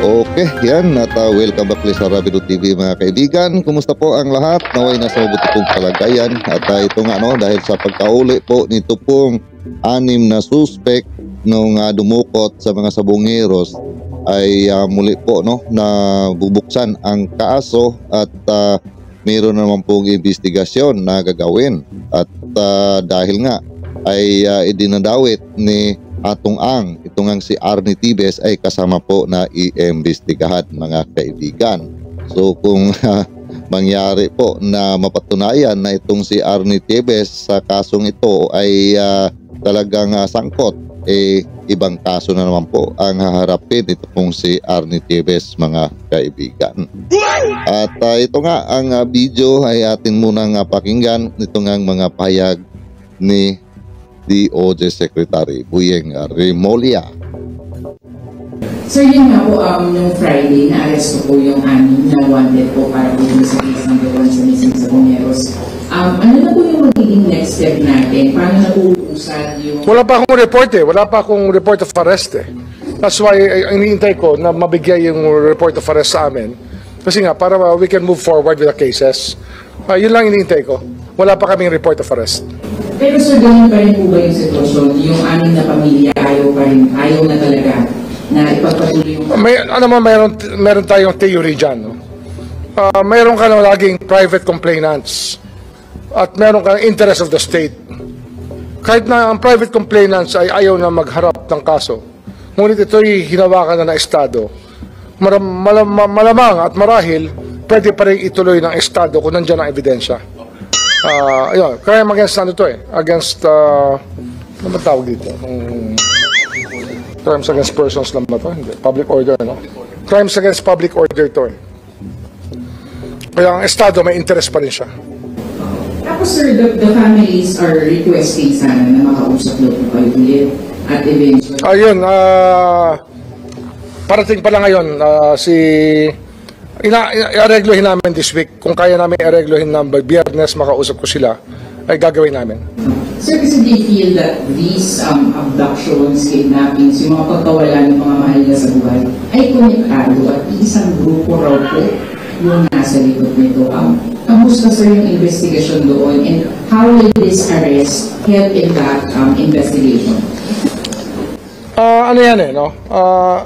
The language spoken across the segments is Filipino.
Okay, yan. At welcome back sa Rapido TV mga kaibigan. Kumusta po ang lahat? Naway nasa mabuti pong kalagayan. At ito nga dahil sa pagkauli po nito pong 6 na suspect nung dumukot sa mga sabongeros ay muli po na bubuksan ang kaso at mayroon naman pong investigasyon na gagawin. At dahil nga ay idinadawit ni atong itong si Arnie Tibes ay kasama po na iimbestigahan mga kaibigan. So kung mangyari po na mapatunayan na itong si Arnie Tibes sa kasong ito ay talagang sangkot, ibang kaso na naman po ang haharapin ito pong si Arnie Tibes mga kaibigan. At ito nga ang video ay atin munang pakinggan nitong mga pahayag ni DOJ Secretary Boyeng Remulla. Sir, yun nga po, yung Friday, na-arresto po yung 6 na wanted po para po sa case number 1 sa missing sabongeros. Ano na po yung magiging next step natin? Paano na po usad yung... Wala pa akong report Wala pa akong report of arrest That's why iniintay ko na mabigay yung report of arrest sa amin. Kasi nga, para we can move forward with the cases. Yun lang iniintay ko. Wala pa kaming report of arrest. Pero sir, ganyan pa rin po ba yung sitwasyon? Yung 6 na pamilya ayaw na talaga na ipagpatuloy yung... Meron tayong theory dyan. Meron ka na laging private complainants at meron ka interest of the state. Kahit na ang private complainants ay ayaw na magharap ng kaso, ngunit ito'y hinawakan na ng Estado, malamang at marahil pwede pa rin ituloy ng Estado kung nandiyan ang ebidensya. Crime against against ano ba tawag dito? Crimes against persons lang ba ito? Hindi. Public order, Crimes against public order ito Kaya ang Estado may interest pa rin siya. Tapos sir, the families are requesting sana na makausap daw po kayo ulit at eventually... Ayun, parating pala ngayon i-areglohin namin this week. Kung kaya namin i-areglohin na Biyernes makausap ko sila, ay gagawin namin. Sir, kasi they feel that these abductions, kidnappings, yung mga pagkawala ng mga mahal na sa buhay ay konektado at isang grupo raw po yung nasa likod nito. Kamusta sir yung investigation doon and how will this arrest help in that investigation?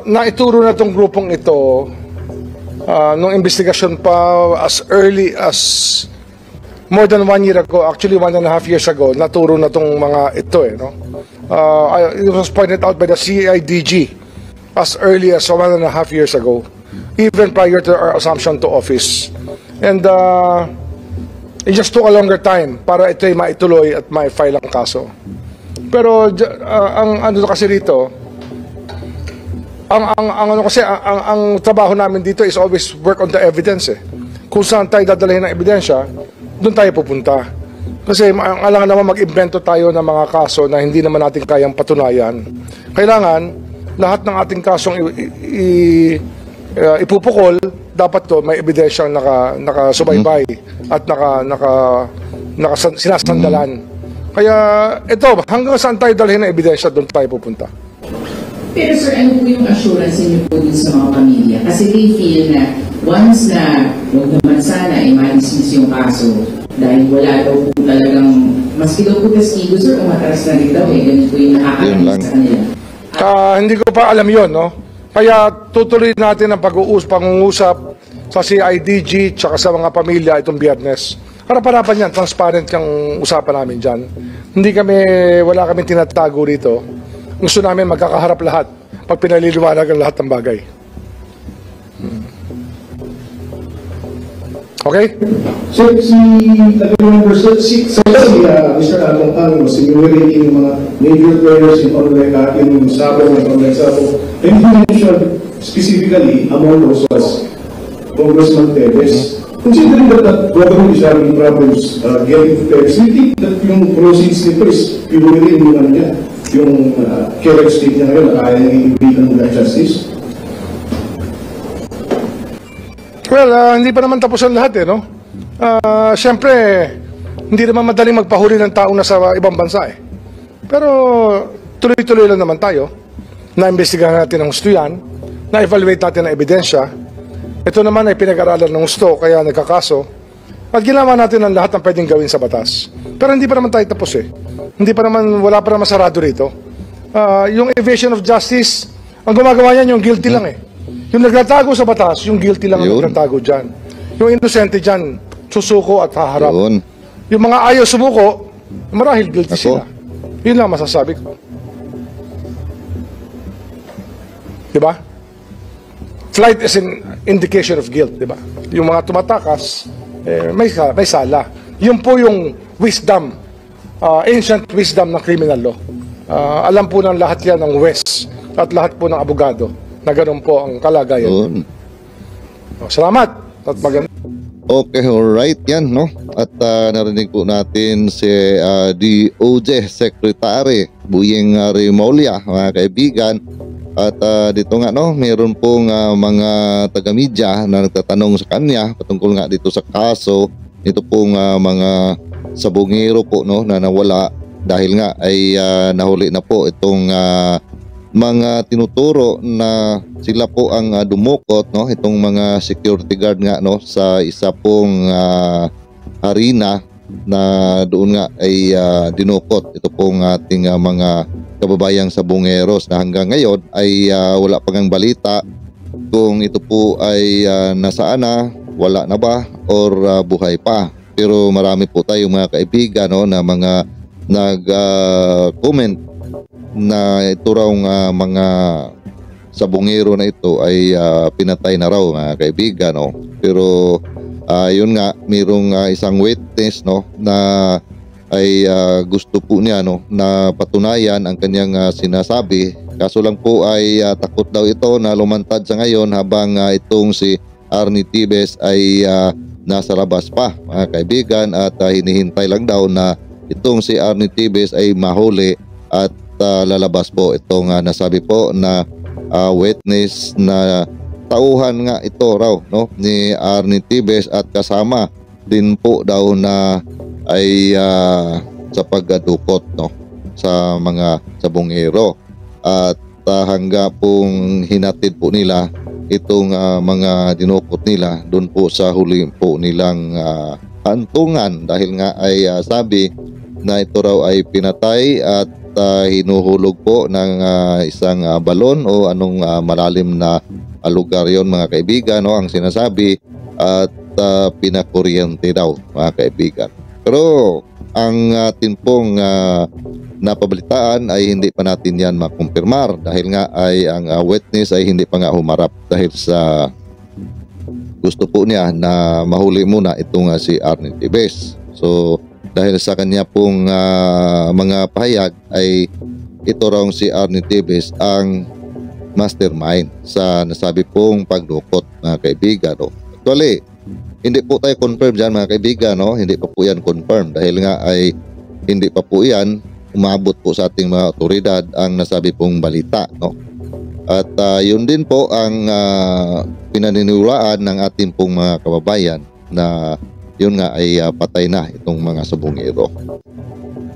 Naituro na itong grupong ito nung investigasyon pa as early as more than 1 year ago, actually 1.5 years ago, naturo na itong mga ito it was pointed out by the CIDG as early as 1.5 years ago, even prior to our assumption to office. And it just took a longer time para ito'y maituloy at ma-file ang kaso. Pero ang kasi rito, ang trabaho namin dito is always work on the evidence Kung saan tayo dadalhin ng ebidensya, doon tayo pupunta. Kasi alangan naman mag-invento tayo ng mga kaso na hindi naman natin kayang patunayan. Kailangan lahat ng ating kasong ipupukol, dapat to may ebidensyang nakasubaybay at sinasandalan. Kaya ito, hanggang saan tayo dalhin ng ebidensya, doon tayo pupunta. Pero sir, ano po yung assurance niyo po din sa mga pamilya? Kasi they feel na once na huwag naman sana ay ma-dismiss yung kaso dahil wala daw po talagang, maski daw po testigo sir, umataras na rin daw ganun po yung nakakainis sa kanila. Hindi ko pa alam yun, Kaya tutuloy natin ang pangungusap sa CIDG tsaka sa mga pamilya itong Biyernes. Harap-harapan yan, transparent yung usapan namin dyan. Wala kami tinatago rito. Gusto namin magkakaharap lahat pag pinaliliwanag ang lahat ng bagay. Okay? So, Mr. Along was enumerating yung mga major players in yung Sabong and online Sabong. And he mentioned specifically among those was Congressman Tevez. Considering that government is having problems getting fares, we think that yung proceeds nito is purely yung current state niya ngayon na kaya nang ibigan ng justice? Well, hindi pa naman tapos ang lahat Siyempre, hindi naman madaling magpahuli ng taong nasa ibang bansa Pero tuloy-tuloy lang naman tayo. Na-imbestigahan natin ang gusto yan. na-evaluate natin ang ebidensya. Ito naman ay pinag-aralan ng gusto, kaya nagkakaso. At ginawa natin ang lahat ng pwedeng gawin sa batas. Pero hindi pa naman tayo tapos eh. Hindi pa naman, wala pa naman sarado rito. Yung evasion of justice, ang gumagawa yan yung guilty lang eh. Yung nagtatago sa batas, yung guilty lang ang Yun. nagtatago dyan. Yung innocente dyan, susuko at haharap. Yun. Yung mga ayaw sumuko, marahil guilty Ako. sila. Yun lang masasabi ko. Diba? Flight is an indication of guilt, diba? Yung mga tumatakas, may sala. Yun po yung wisdom, ancient wisdom ng criminal law. Alam po ng lahat yan ng West at lahat po ng abogado na ganun po ang kalagayan. Yun. Salamat at maganda. Okay, alright yan, no? At narinig po natin si DOJ Secretary Boyeng Remulla, mga kaibigan. At dito nga, no, meron pong mga taga-media na nagtatanong sa kanya patungkol nga dito sa kaso. Ito pong mga sabongero po, no, na nawala dahil nga ay nahuli na po itong mga tinuturo na sila po ang dumukot, no, itong mga security guard nga, no, sa isa pong harina na doon nga ay dinukot ito pong ating mga kababayang sabongeros na hanggang ngayon ay wala pang ang balita kung ito po ay nasaan na, wala na ba or buhay pa. Pero marami po tayong mga kaibigan, no, na mga nag-comment na ito raw mga sabongero na ito ay pinatay na raw, mga kaibigan, no. Pero yun nga, mayroong isang witness, no, na ay gusto po niya, no, na patunayan ang kanyang sinasabi. Kaso lang po ay takot daw ito na lumantad sa ngayon habang itong si Arnie Tibes ay nasa labas pa, mga kaibigan, at hinihintay lang daw na itong si Arnie Tibes ay mahuli at lalabas po itong nasabi po na witness na tauhan nga ito raw, no, ni Arnie Tibes at kasama din po daw na ay sa pagdukot, no, sa mga sabongero. At hangga pong hinatid po nila itong mga dinukot nila doon po sa huli po nilang hantungan dahil nga ay sabi na ito raw ay pinatay at hinuhulog po ng isang balon o anong malalim na lugar yon, mga kaibigan, no, ang sinasabi, at pinakuryente daw, mga kaibigan. Pero ang atin pong napabalitaan ay hindi pa natin yan makumpirmar dahil nga ay ang witness ay hindi pa nga humarap dahil sa gusto po niya na mahuli muna itong si Arnie Tibes. So dahil sa kanya pong mga pahayag ay ito raw si Arnie Tibes ang mastermind sa nasabi pong pagdukot, mga kaibigan, no. Actually, hindi po tayo confirm dyan, mga kaibigan, no? Hindi pa po yan confirm dahil nga ay hindi pa po yan umabot po sa ating mga otoridad ang nasabi pong balita, no? At yun din po ang pinaniniwalaan ng ating pong mga kababayan na yun nga ay patay na itong mga sabongero.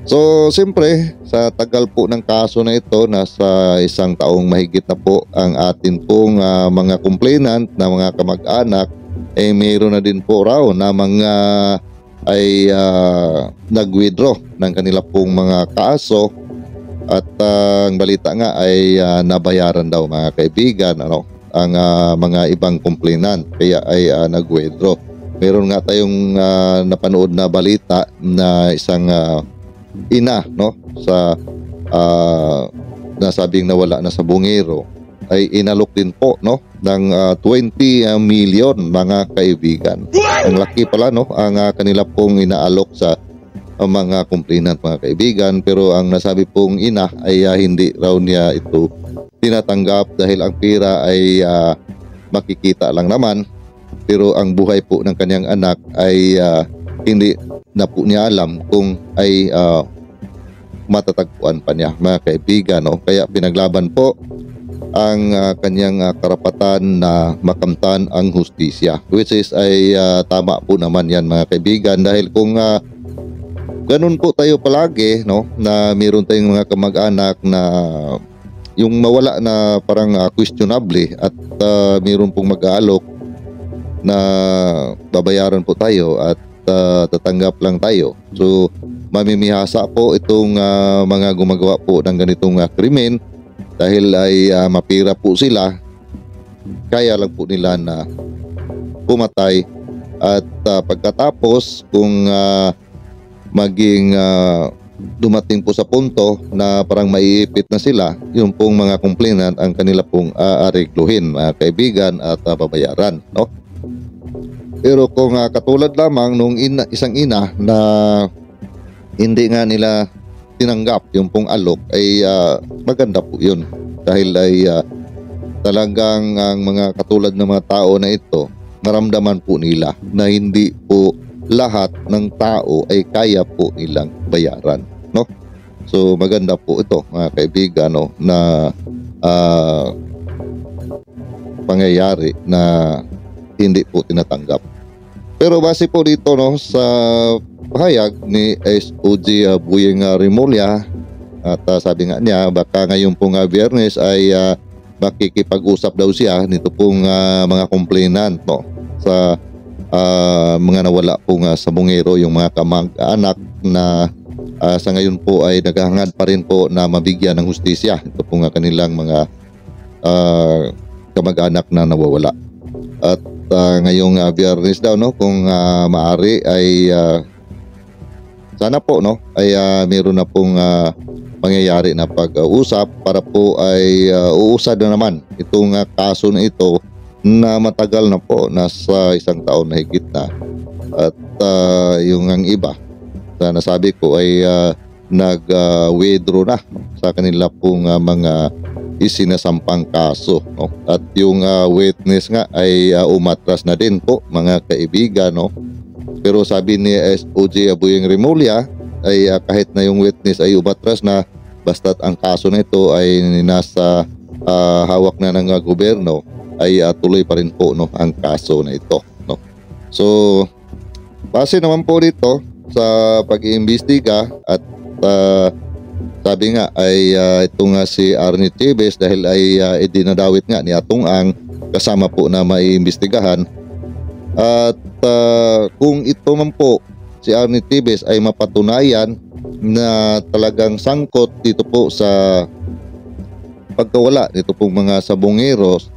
So siyempre sa tagal po ng kaso na ito, nasa 1 taong mahigit na po ang atin pong mga complainant na mga kamag-anak, eh mayroon na din po raw na mga ay nag-withdraw ng kanila pong mga kaso at ang balita nga ay nabayaran daw, mga kaibigan, ano, ang mga ibang complainant kaya ay nag-withdraw. Meron nga tayong napanood na balita na isang ina, no, sa nasabing nawala na sa bungero ay inalok din po, no, ng 20 million, mga kaibigan. Ang laki pala, no, ang kanila pong inaalok sa mga complainant, mga kaibigan. Pero ang nasabi pong ina ay hindi raw niya ito tinatanggap dahil ang pera ay makikita lang naman. Pero ang buhay po ng kanyang anak ay hindi na po niya alam kung ay matatagpuan pa niya, mga kaibigan, no? Kaya pinaglaban po ang kanyang karapatan na makamtan ang hustisya, which is ay tama po naman yan, mga kaibigan, dahil kung ganun po tayo palagi, no, na mayroon tayong mga kamag-anak na yung mawala na parang questionable at mayroon pong mag-aalok na babayaran po tayo at tatanggap lang tayo. So mamimihasa po itong mga gumagawa po ng ganitong krimen dahil ay mapira po sila, kaya lang po nila na pumatay at pagkatapos kung maging dumating po sa punto na parang maiipit na sila, yung pong mga complainant ang kanila pong aarigluhin, mga kaibigan, at babayaran, no? Pero kung katulad lamang nung isang ina na hindi nga nila tinanggap yung pong alok, ay maganda po yun dahil ay talagang ang mga katulad ng mga tao na ito, maramdaman po nila na hindi po lahat ng tao ay kaya po nilang bayaran, no? So maganda po ito, mga kaibigan, no, na pangyayari na hindi po tinatanggap. Pero base po dito, no, sa pahayag ni SOG Buyeng Remulla, at sabi nga niya baka ngayon pong Biyernes ay makikipag-usap daw siya nito pong mga complainant, no, sa mga nawala pong sabongero, yung mga kamag-anak na sa ngayon po ay naghahangad pa rin po na mabigyan ng hustisya ito pong kanilang mga kamag-anak na nawawala. At ngayong Biyernes daw, no, kung maaari ay sana po, no, ay meron na pong pangyayari na pag-usap para po ay uusad na naman itong kaso na ito na matagal na po, nasa 1 taon na higit na. At yung ang iba na nasabi ko ay nag-withdraw na sa kanila pong mga isinasampang kaso, no? At yung witness nga ay umatras na din po, mga kaibigan, no? Pero sabi ni SOG Buyeng Remulla ay kahit na yung witness ay umatras na, basta't ang kaso na ito ay nasa hawak na ng gobyerno, ay tuloy pa rin po, no, ang kaso na ito, no? So base naman po dito sa pag-iimbestiga at sabi nga ay itong si Arnie Tibes, dahil ay idinadawit nga ni Atong Ang kasama po na maiimbestigahan. At kung ito man po si Arnie Tibes ay mapatunayan na talagang sangkot dito po sa pagkawala nito pong mga sabongeros,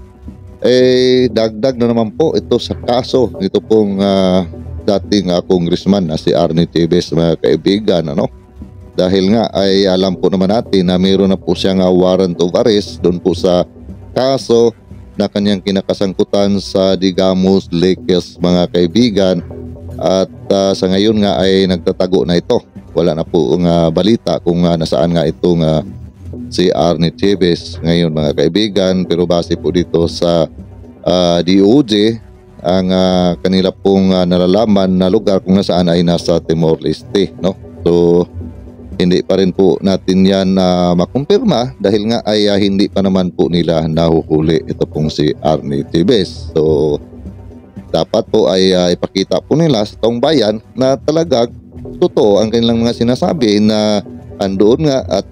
dagdag na naman po ito sa kaso nito pong dating congressman na si Arnie Tibes, mga kaibigan, ano? Dahil nga ay alam po naman natin na mayroon na po siyang warrant of arrest doon po sa kaso na kanyang kinakasangkutan sa Digamos Lakes, mga kaibigan. At sa ngayon nga ay nagtatago na ito. Wala na po balita kung nasaan nga itong si Arnie Tibes ngayon, mga kaibigan. Pero base po dito sa DOJ, ang kanila pong nalalaman na lugar kung nasaan ay nasa Timor-Leste, no? So hindi pa rin po natin yan makumpirma dahil nga ay hindi pa naman po nila nahuhuli ito pong si Arnie Tibes. So dapat po ay ipakita po nila sa taong bayan na talaga totoo ang kanilang mga sinasabi, na andoon nga at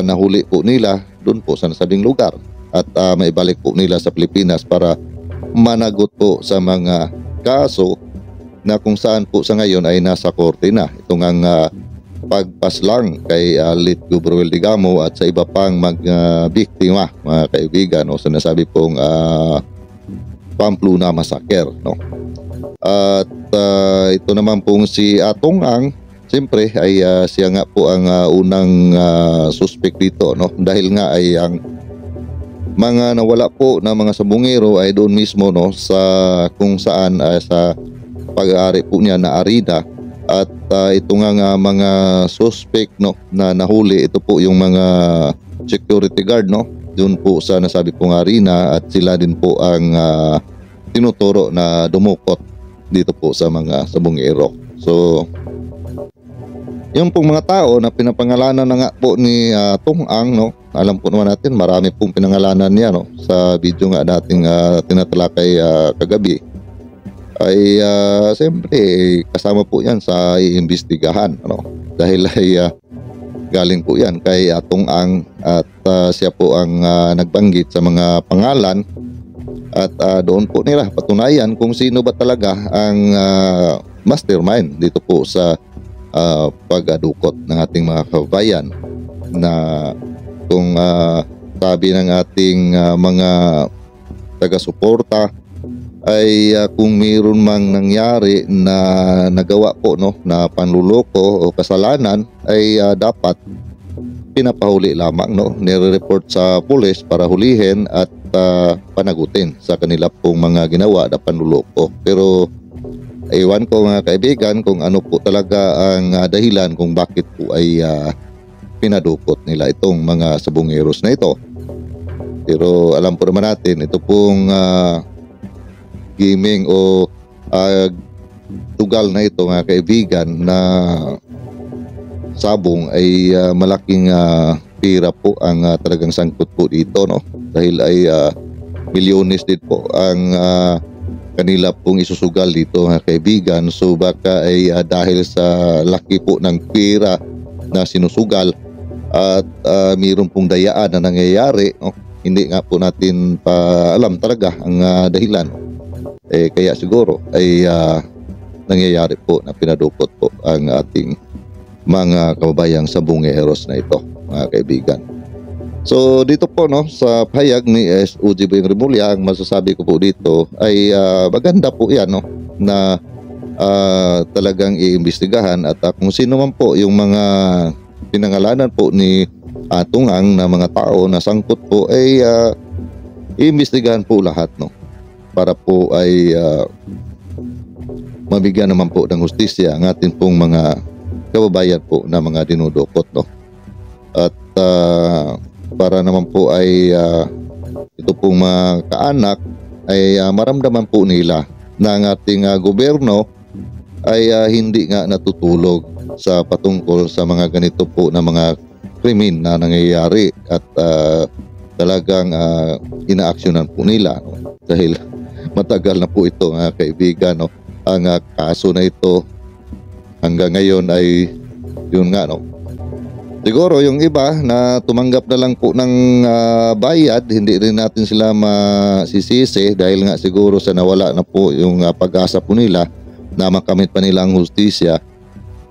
nahuli po nila doon po sa nasabing lugar at maibalik po nila sa Pilipinas para managot po sa mga kaso na kung saan po sa ngayon ay nasa korte na. Itong ang pagpaslang kay late Gabriel Digamo at sa iba pang biktima, mga kaibigan, no, sa nasabi pong Pamplona Massacre, no? At ito naman pong si Atong Ang, siyempre ay siya nga po ang unang suspect dito, no? Dahil nga ay ang mga nawala po na mga sabongero ay doon mismo, no, sa kung saan sa pag-aari po niya na arena. At ito nga mga suspect, no, na nahuli, ito po yung mga security guard, no, doon po sa nasabi pong arena, at sila din po ang tinuturo na dumukot dito po sa mga sabongero. So yung pong mga tao na pinapangalanan na nga po ni Tong Ang, no, alam po naman natin marami pong pinangalanan niya, no, sa video nga dating tinatalakay kagabi, ay siyempre kasama po yan sa iimbestigahan, ano? Dahil ay galing po yan kay Atong Ang at siya po ang nagbanggit sa mga pangalan at doon po nila patunayan kung sino ba talaga ang mastermind dito po sa pag-adukot ng ating mga kababayan na kung sabi ng ating mga taga-suporta ay kung mayroon mang nangyari na nagawa po na panluloko o kasalanan ay dapat pinapahuli lamang nire-report sa pulis para hulihin at panagutin sa kanila pong mga ginawa na panluloko. Pero ewan ko mga kaibigan kung ano po talaga ang dahilan kung bakit po ay pinadukot nila itong mga sabongeros na ito. Pero alam po naman natin ito pong gaming o tugal na ito mga kaibigan na sabong ay malaking pira po ang talagang sangkot po dito dahil ay milyones din po ang kanila pong isusugal dito mga kaibigan. So baka ay dahil sa laki po ng pira na sinusugal at mayroon pong dayaan na nangyayari, hindi nga po natin pa alam talaga ang dahilan. Kaya siguro ay nangyayari po na pinadukot po ang ating mga kababayang sabongeros na ito mga kaibigan. So dito po sa pahayag ni SOG Remulla, ang masasabi ko po dito ay maganda po yan na talagang iimbestigahan at kung sino man po yung mga pinangalanan po ni Atong Ang na mga tao na sangkot po ay iimbestigahan po lahat para po ay mabigyan naman po ng hustisya ang atin pong mga kababayan po na mga dinudukot at para naman po ay ito pong mga kaanak ay maramdaman po nila na ang ating gobyerno ay hindi nga natutulog sa patungkol sa mga ganito po na mga krimen na nangyayari at talagang inaaksyonan po nila dahil matagal na po ito mga kaibigan ang kaso na ito hanggang ngayon ay yun nga siguro yung iba na tumanggap na lang po ng bayad, hindi rin natin sila masisisi dahil nga siguro sa nawala na po yung pag-asa po nila na makamit pa nila ang hustisya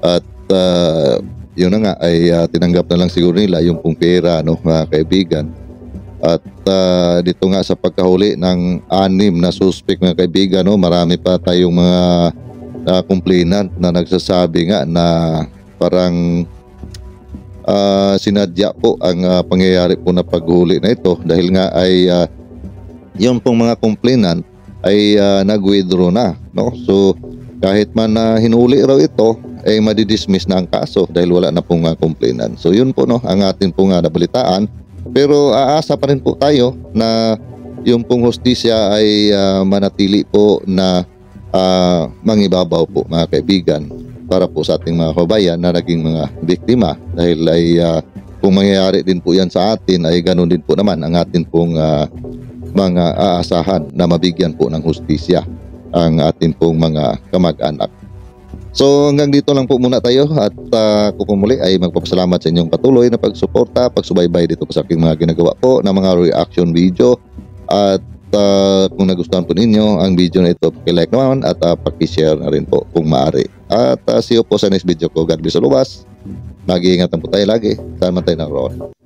at yun na nga ay tinanggap na lang siguro nila yung pong pera mga kaibigan. At dito nga sa pagkahuli ng 6 na suspect mga kaibigan marami pa tayong mga complainant na nagsasabi nga na parang sinadya po ang pangyayari po na paghuli na ito dahil nga ay yung pong mga complainant ay nag-withdraw na so kahit man hinuli raw ito ay madidismiss na ang kaso dahil wala na pong complainant. So yun po ang atin pong nabalitaan. Pero aasa pa rin po tayo na yung pong hustisya ay manatili po na mangibabaw po mga kaibigan para po sa ating mga kabayan na naging mga biktima dahil ay kung mangyayari din po yan sa atin ay ganun din po naman ang atin pong mga aasahan na mabigyan po ng hustisya ang atin pong mga kamag-anak. So hanggang dito lang po muna tayo at kung muli ay magpapasalamat sa inyong patuloy na pagsuporta, pagsubaybay dito po sa aking mga ginagawa po na mga reaction video at kung nagustuhan po ninyo ang video na ito, like naman at pakishare na rin po kung maaari. At see you po sa next video ko. God bless all of us. Mag-iingatan po tayo lagi. Saan man tayo naroon.